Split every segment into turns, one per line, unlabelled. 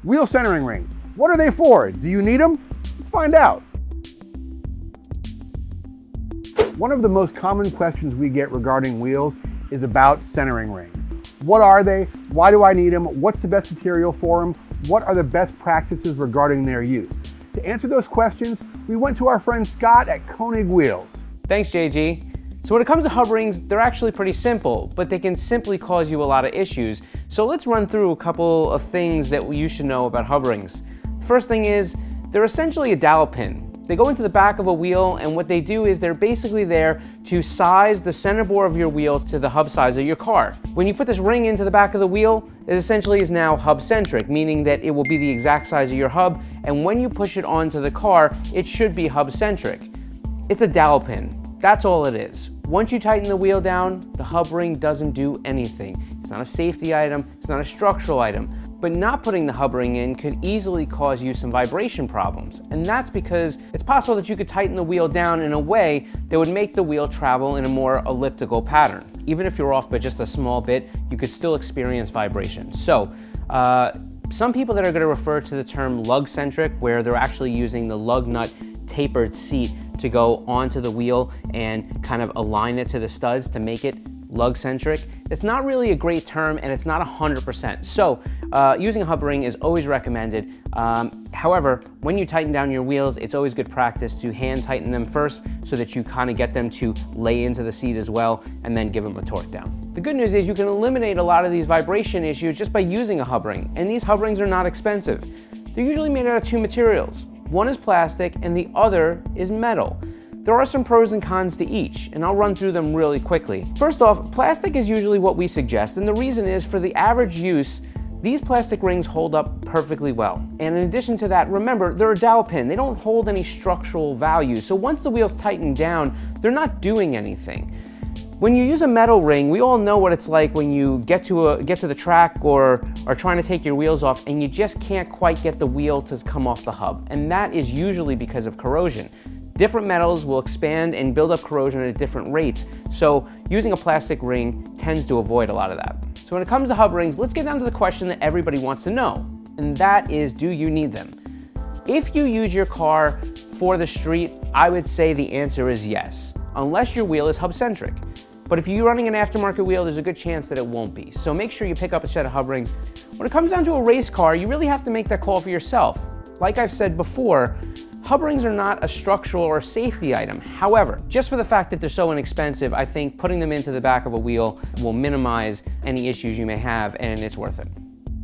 Wheel centering rings. What are they for? Do you need them? Let's find out. One of the most common questions we get regarding wheels is about centering rings. What are they? Why do I need them? What's the best material for them? What are the best practices regarding their use? To answer those questions, we went to our friend Scott at Konig Wheels.
Thanks, JG. So when it comes to hub rings, they're actually pretty simple, but they can simply cause you a lot of issues. So let's run through a couple of things that you should know about hub rings. First thing is, they're essentially a dowel pin. They go into the back of a wheel, and what they do is they're basically there to size the center bore of your wheel to the hub size of your car. When you put this ring into the back of the wheel, it essentially is now hub-centric, meaning that it will be the exact size of your hub, and when you push it onto the car, it should be hub-centric. It's a dowel pin. That's all it is. Once you tighten the wheel down, the hub ring doesn't do anything. It's not a safety item, it's not a structural item. But not putting the hub ring in could easily cause you some vibration problems. And that's because it's possible that you could tighten the wheel down in a way that would make the wheel travel in a more elliptical pattern. Even if you're off by just a small bit, you could still experience vibration. So, some people that are going to refer to the term lug-centric, where they're actually using the lug nut tapered seat to go onto the wheel and kind of align it to the studs to make it lug-centric. It's not really a great term, and it's not 100%. So using a hub ring is always recommended. However, when you tighten down your wheels, it's always good practice to hand tighten them first so that you kind of get them to lay into the seat as well, and then give them a torque down. The good news is you can eliminate a lot of these vibration issues just by using a hub ring, and these hub rings are not expensive. They're usually made out of two materials. One is plastic and the other is metal. There are some pros and cons to each, and I'll run through them really quickly. First off, plastic is usually what we suggest, and the reason is for the average use, these plastic rings hold up perfectly well. And in addition to that, remember, they're a dowel pin. They don't hold any structural value, so once the wheels tighten down, they're not doing anything. When you use a metal ring, we all know what it's like when you get to the track or are trying to take your wheels off and you just can't quite get the wheel to come off the hub. And that is usually because of corrosion. Different metals will expand and build up corrosion at different rates, so using a plastic ring tends to avoid a lot of that. So when it comes to hub rings, let's get down to the question that everybody wants to know, and that is, do you need them? If you use your car for the street, I would say the answer is yes, unless your wheel is hub-centric. But if you're running an aftermarket wheel, there's a good chance that it won't be. So make sure you pick up a set of hub rings. When it comes down to a race car, you really have to make that call for yourself. Like I've said before, hub rings are not a structural or safety item. However, just for the fact that they're so inexpensive, I think putting them into the back of a wheel will minimize any issues you may have, and it's worth it.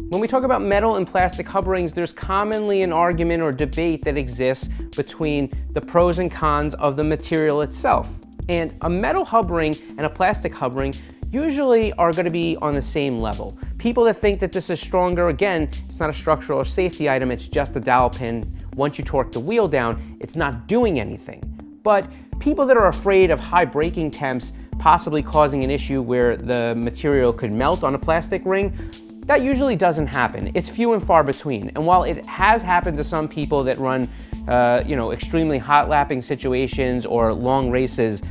When we talk about metal and plastic hub rings, there's commonly an argument or debate that exists between the pros and cons of the material itself. And a metal hub ring and a plastic hub ring usually are going to be on the same level. People that think that this is stronger, again, it's not a structural or safety item, it's just a dowel pin. Once you torque the wheel down, it's not doing anything. But people that are afraid of high braking temps possibly causing an issue where the material could melt on a plastic ring, that usually doesn't happen. It's few and far between. And while it has happened to some people that run extremely hot lapping situations or long races,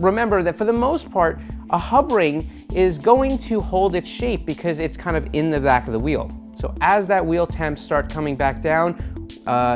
remember that for the most part, a hub ring is going to hold its shape because it's kind of in the back of the wheel. So as that wheel temps start coming back down,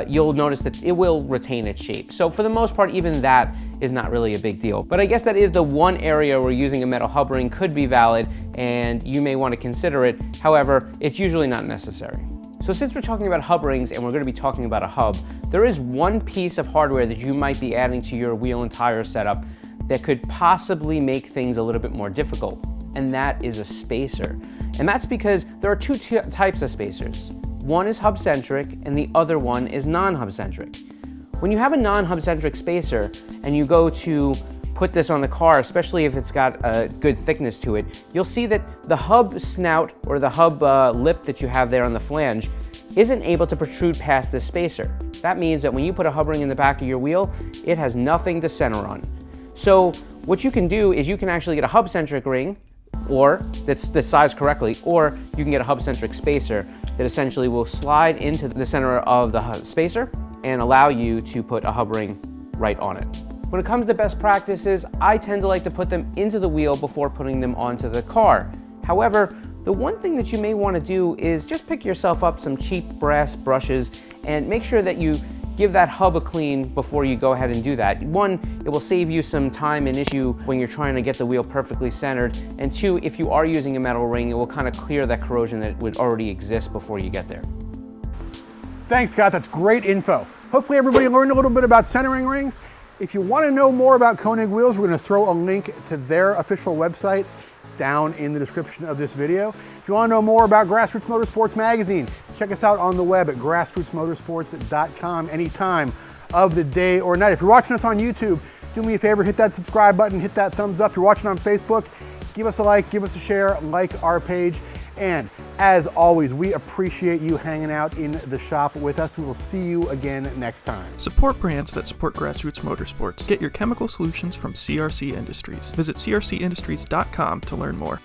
you'll notice that it will retain its shape. So for the most part, even that is not really a big deal. But I guess that is the one area where using a metal hub ring could be valid, and you may want to consider it. However, it's usually not necessary. So since we're talking about hub rings and we're going to be talking about a hub, there is one piece of hardware that you might be adding to your wheel and tire setup that could possibly make things a little bit more difficult, and that is a spacer. And that's because there are two types of spacers. One is hub-centric and the other one is non-hub-centric. When you have a non-hub-centric spacer and you go to put this on the car, especially if it's got a good thickness to it, you'll see that the hub snout or the hub lip that you have there on the flange isn't able to protrude past this spacer. That means that when you put a hub ring in the back of your wheel, it has nothing to center on. So what you can do is you can actually get a hub-centric ring, or that's sized correctly, or you can get a hub-centric spacer that essentially will slide into the center of the spacer and allow you to put a hub ring right on it. When it comes to best practices, I tend to like to put them into the wheel before putting them onto the car. However, The one thing that you may want to do is just pick yourself up some cheap brass brushes and make sure that you give that hub a clean before you go ahead and do that. One, it will save you some time and issue when you're trying to get the wheel perfectly centered. And two, if you are using a metal ring, it will kind of clear that corrosion that would already exist before you get there.
Thanks, Scott. That's great info. Hopefully everybody learned a little bit about centering rings. If you want to know more about Konig Wheels, we're going to throw a link to their official website down in the description of this video. If you want to know more about Grassroots Motorsports Magazine, check us out on the web at grassrootsmotorsports.com anytime of the day or night. If you're watching us on YouTube, do me a favor, hit that subscribe button, hit that thumbs up. If you're watching on Facebook, give us a like, give us a share, like our page. And as always, we appreciate you hanging out in the shop with us. We will see you again next time.
Support brands that support Grassroots Motorsports. Get your chemical solutions from CRC Industries. Visit crcindustries.com to learn more.